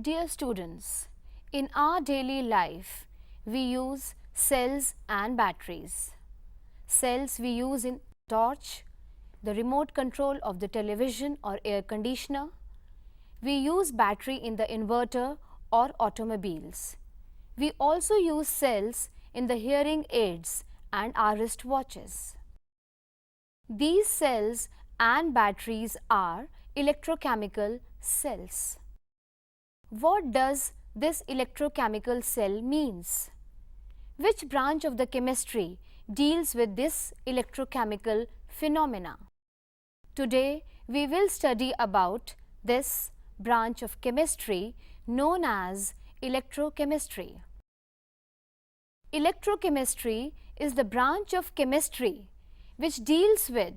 Dear students, in our daily life, we use cells and batteries. Cells we use in torch, the remote control of the television or air conditioner. We use battery in the inverter or automobiles. We also use cells in the hearing aids and our wristwatches. These cells and batteries are electrochemical cells. What does this electrochemical cell means? Which branch of the chemistry deals with this electrochemical phenomena? Today we will study about this branch of chemistry known as electrochemistry. Electrochemistry is the branch of chemistry which deals with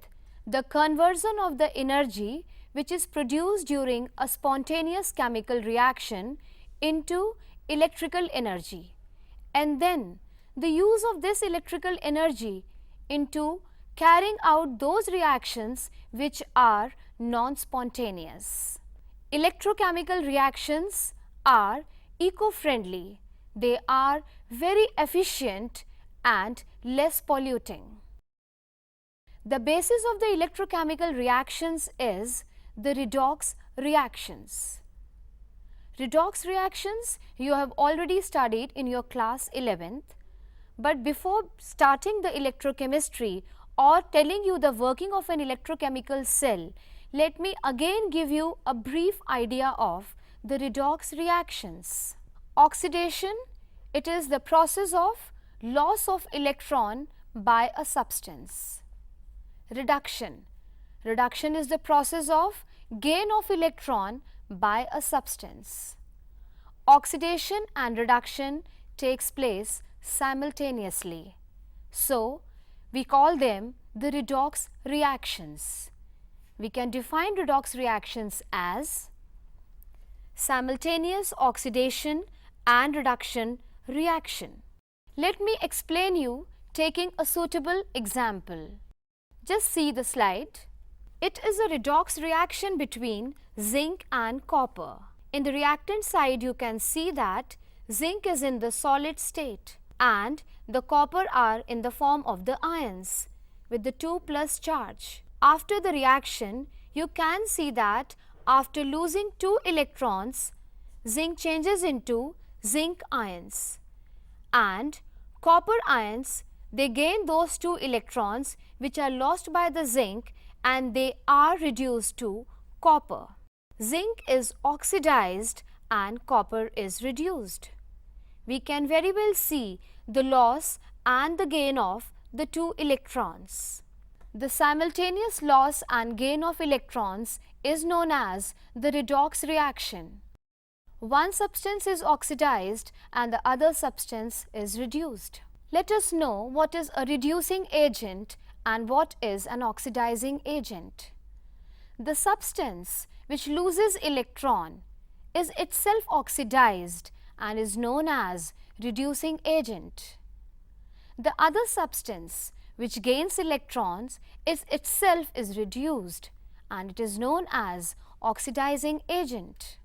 the conversion of the energy which is produced during a spontaneous chemical reaction into electrical energy, and then the use of this electrical energy into carrying out those reactions which are non-spontaneous. Electrochemical reactions are eco-friendly. They are very efficient and less polluting. The basis of the electrochemical reactions is the redox reactions. Redox reactions you have already studied in your class 11th, but before starting the electrochemistry or telling you the working of an electrochemical cell, let me again give you a brief idea of the redox reactions. Oxidation, it is the process of loss of electron by a substance. Reduction, reduction is the process of gain of electron by a substance. Oxidation and reduction takes place simultaneously. So, we call them the redox reactions. We can define redox reactions as simultaneous oxidation and reduction reaction. Let me explain you taking a suitable example. Just see the slide. It is a redox reaction between zinc and copper. In the reactant side, you can see that zinc is in the solid state and the copper are in the form of the ions with the 2+ charge. After the reaction, you can see that after losing 2 electrons, zinc changes into zinc ions, and copper ions, they gain those 2 electrons which are lost by the zinc and they are reduced to copper. Zinc is oxidized and copper is reduced. We can very well see the loss and the gain of the 2 electrons. The simultaneous loss and gain of electrons is known as the redox reaction. One substance is oxidized and the other substance is reduced. Let us know what is a reducing agent and what is an oxidizing agent. The substance which loses electron is itself oxidized and is known as reducing agent. The other substance which gains electrons is itself reduced and it is known as oxidizing agent.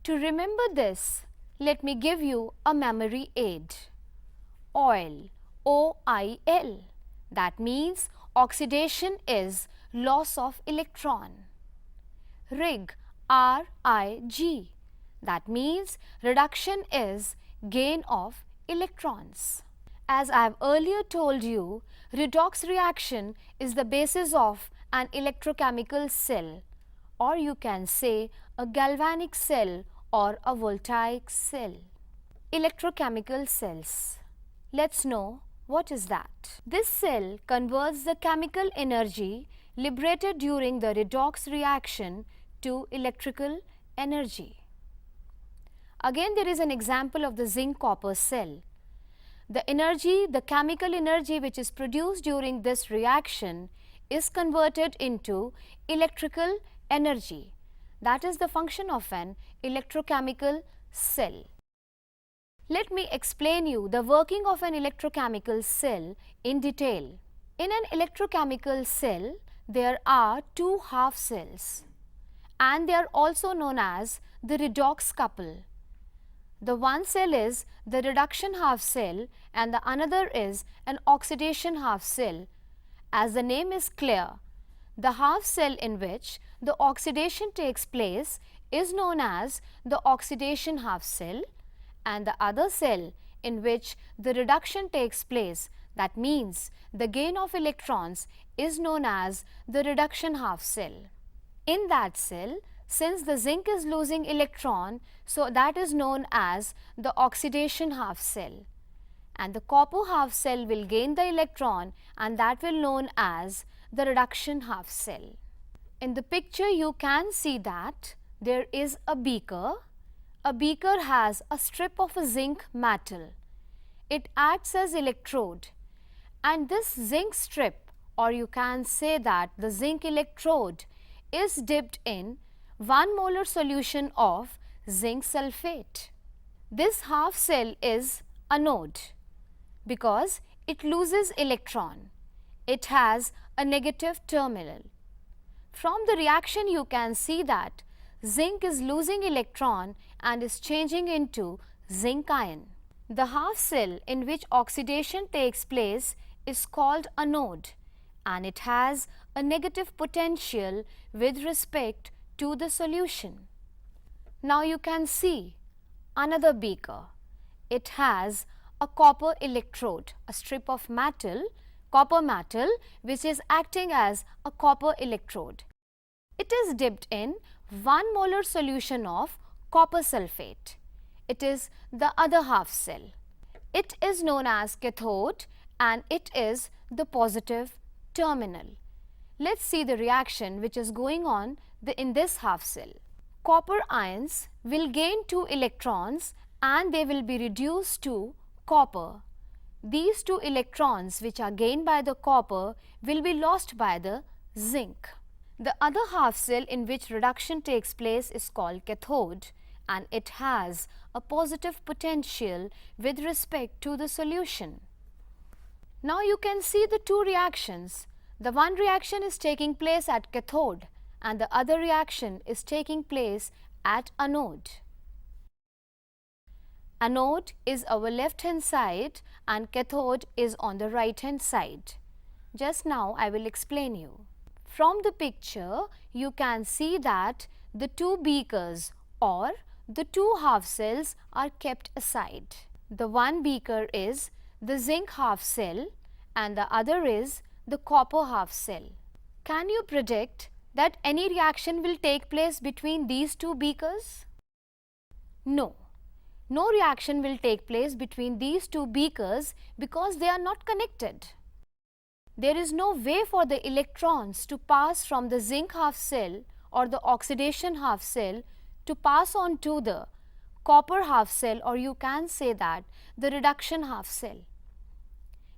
To remember this, let me give you a memory aid. Oil, O-I-L, that means oxidation is loss of electron. Rig, R-I-G, that means reduction is gain of electrons. As I have earlier told you, redox reaction is the basis of an electrochemical cell, or you can say a galvanic cell or a voltaic cell. Electrochemical cells. Let's know what is that. This cell converts the chemical energy liberated during the redox reaction to electrical energy. Again, there is an example of the zinc copper cell. The energy, the chemical energy which is produced during this reaction is converted into electrical energy. That is the function of an electrochemical cell. Let me explain you the working of an electrochemical cell in detail. In an electrochemical cell, there are two half cells and they are also known as the redox couple. The one cell is the reduction half cell and the another is an oxidation half cell. As the name is clear, the half cell in which the oxidation takes place is known as the oxidation half cell, and the other cell in which the reduction takes place, that means the gain of electrons, is known as the reduction half cell. In that cell, since the zinc is losing electron, so that is known as the oxidation half cell. And the copper half cell will gain the electron and that will known as the reduction half cell. In the picture you can see that there is a beaker. A beaker has a strip of a zinc metal. It acts as electrode and this zinc strip, or you can say that the zinc electrode, is dipped in 1 molar solution of zinc sulfate. This half cell is anode because it loses electron. It has a negative terminal. From the reaction you can see that zinc is losing electron and is changing into zinc ion. The half cell in which oxidation takes place is called anode and it has a negative potential with respect to the solution. Now you can see another beaker. It has a copper electrode, a strip of metal, copper metal, which is acting as a copper electrode. It is dipped in 1 molar solution of copper sulfate. It is the other half cell. It is known as cathode and it is the positive terminal. Let's see the reaction which is going on in this half cell. Copper ions will gain 2 electrons and they will be reduced to copper. These 2 electrons which are gained by the copper will be lost by the zinc. The other half cell in which reduction takes place is called cathode and it has a positive potential with respect to the solution. Now you can see the two reactions. The one reaction is taking place at cathode and the other reaction is taking place at anode. Anode is our left hand side and cathode is on the right hand side. Just now I will explain you. From the picture you can see that the two beakers or the two half cells are kept aside. The one beaker is the zinc half cell and the other is the copper half cell. Can you predict that any reaction will take place between these two beakers? No. No reaction will take place between these two beakers because they are not connected. There is no way for the electrons to pass from the zinc half cell or the oxidation half cell to pass on to the copper half cell, or you can say that the reduction half cell.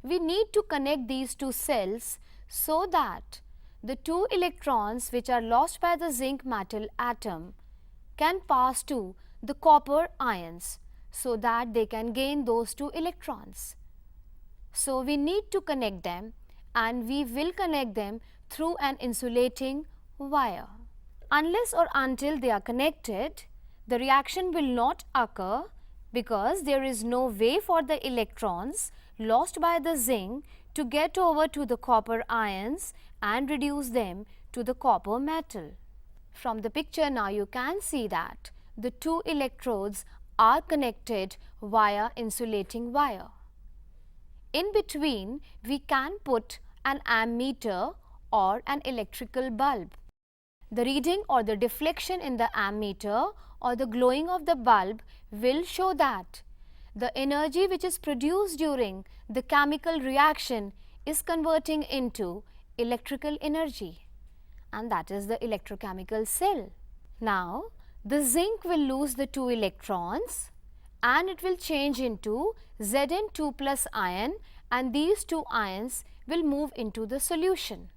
We need to connect these two cells so that the 2 electrons which are lost by the zinc metal atom can pass to the copper ions so that they can gain those 2 electrons. So we need to connect them and we will connect them through an insulating wire. Unless or until they are connected, the reaction will not occur because there is no way for the electrons lost by the zinc to get over to the copper ions and reduce them to the copper metal. From the picture now you can see that the 2 electrodes are connected via insulating wire. In between we can put an ammeter or an electrical bulb. The reading or the deflection in the ammeter or the glowing of the bulb will show that the energy which is produced during the chemical reaction is converting into electrical energy, and that is the electrochemical cell. Now, the zinc will lose the 2 electrons and it will change into Zn2 plus ion, and these 2 ions will move into the solution.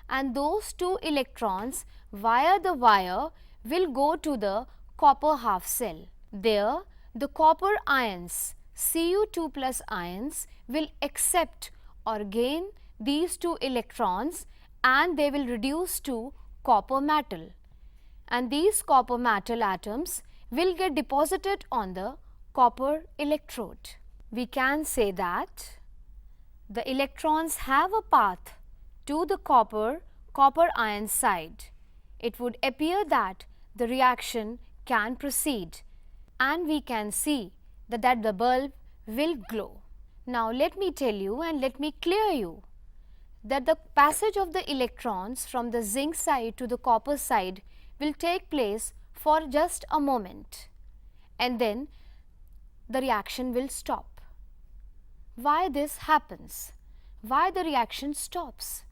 And those 2 electrons via the wire will go to the copper half cell. There, the copper ions, Cu2 plus ions, will accept or gain these two electrons and they will reduce to copper metal. And these copper metal atoms will get deposited on the copper electrode. We can say that the electrons have a path to the copper ion side. It would appear that the reaction can proceed and we can see that the bulb will glow. Now let me tell you and let me clear you that the passage of the electrons from the zinc side to the copper side will take place for just a moment and then the reaction will stop. Why this happens? Why the reaction stops?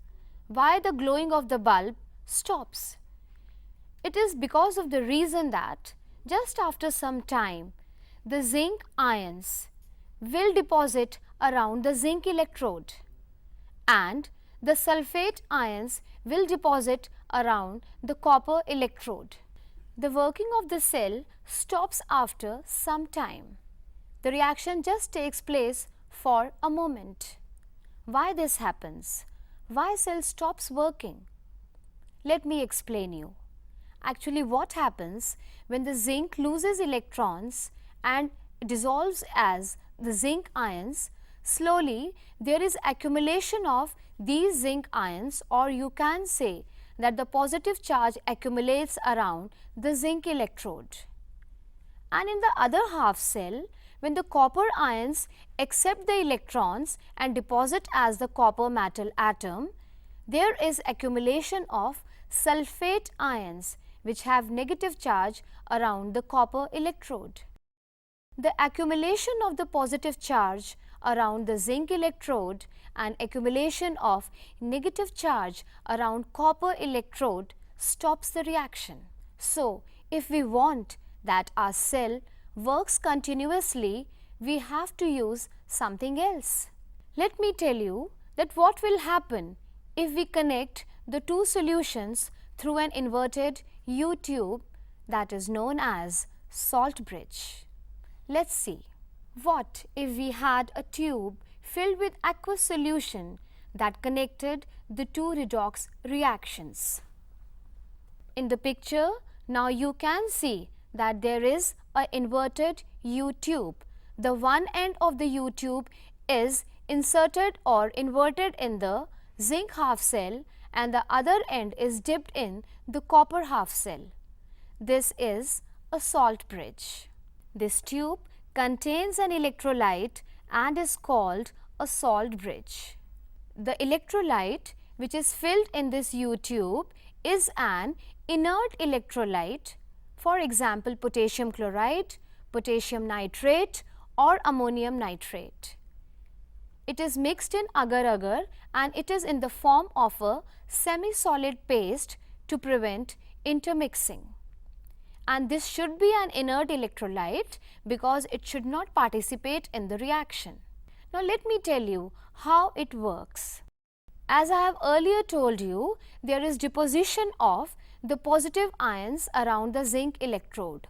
Why the glowing of the bulb stops? It is because of the reason that just after some time the zinc ions will deposit around the zinc electrode and the sulfate ions will deposit around the copper electrode. The working of the cell stops after some time. The reaction just takes place for a moment. Why this happens? Why cell stops working? Let me explain you. Actually, what happens when the zinc loses electrons and dissolves as the zinc ions, slowly there is accumulation of these zinc ions, or you can say that the positive charge accumulates around the zinc electrode. And in the other half cell, when the copper ions accept the electrons and deposit as the copper metal atom, there is accumulation of sulfate ions which have negative charge around the copper electrode. The accumulation of the positive charge around the zinc electrode and accumulation of negative charge around copper electrode stops the reaction. So, if we want that our cell works continuously, we have to use something else. Let me tell you that what will happen if we connect the two solutions through an inverted U-tube that is known as salt bridge. Let's see. What if we had a tube filled with aqueous solution that connected the two redox reactions? In the picture, now you can see that there is an inverted U-tube. The one end of the U-tube is inserted or inverted in the zinc half cell and the other end is dipped in the copper half cell. This is a salt bridge. This tube contains an electrolyte and is called a salt bridge. The electrolyte which is filled in this U-tube is an inert electrolyte, for example potassium chloride, potassium nitrate or ammonium nitrate. It is mixed in agar-agar and it is in the form of a semi-solid paste to prevent intermixing. And this should be an inert electrolyte because it should not participate in the reaction. Now let me tell you how it works. As I have earlier told you, there is deposition of the positive ions around the zinc electrode.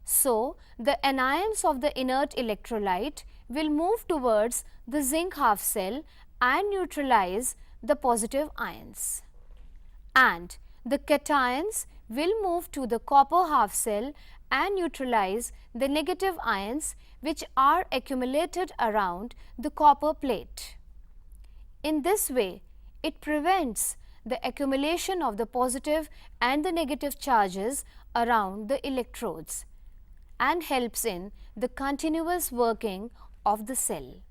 So, the anions of the inert electrolyte will move towards the zinc half cell and neutralize the positive ions. And the cations will move to the copper half cell and neutralize the negative ions which are accumulated around the copper plate. In this way, it prevents the accumulation of the positive and the negative charges around the electrodes and helps in the continuous working of the cell.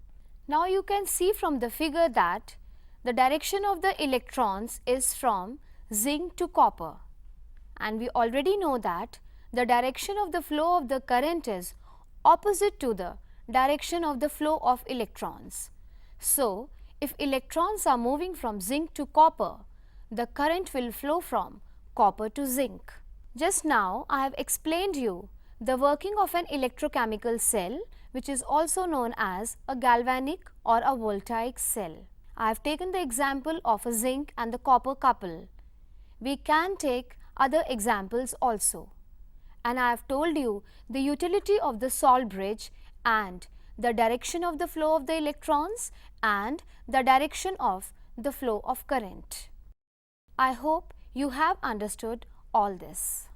Now you can see from the figure that the direction of the electrons is from zinc to copper, and we already know that the direction of the flow of the current is opposite to the direction of the flow of electrons. So, if electrons are moving from zinc to copper, the current will flow from copper to zinc. Just now I have explained you the working of an electrochemical cell, which is also known as a galvanic or a voltaic cell. I have taken the example of a zinc and the copper couple. We can take other examples also. and I have told you the utility of the salt bridge and the direction of the flow of the electrons and the direction of the flow of current. I hope you have understood all this.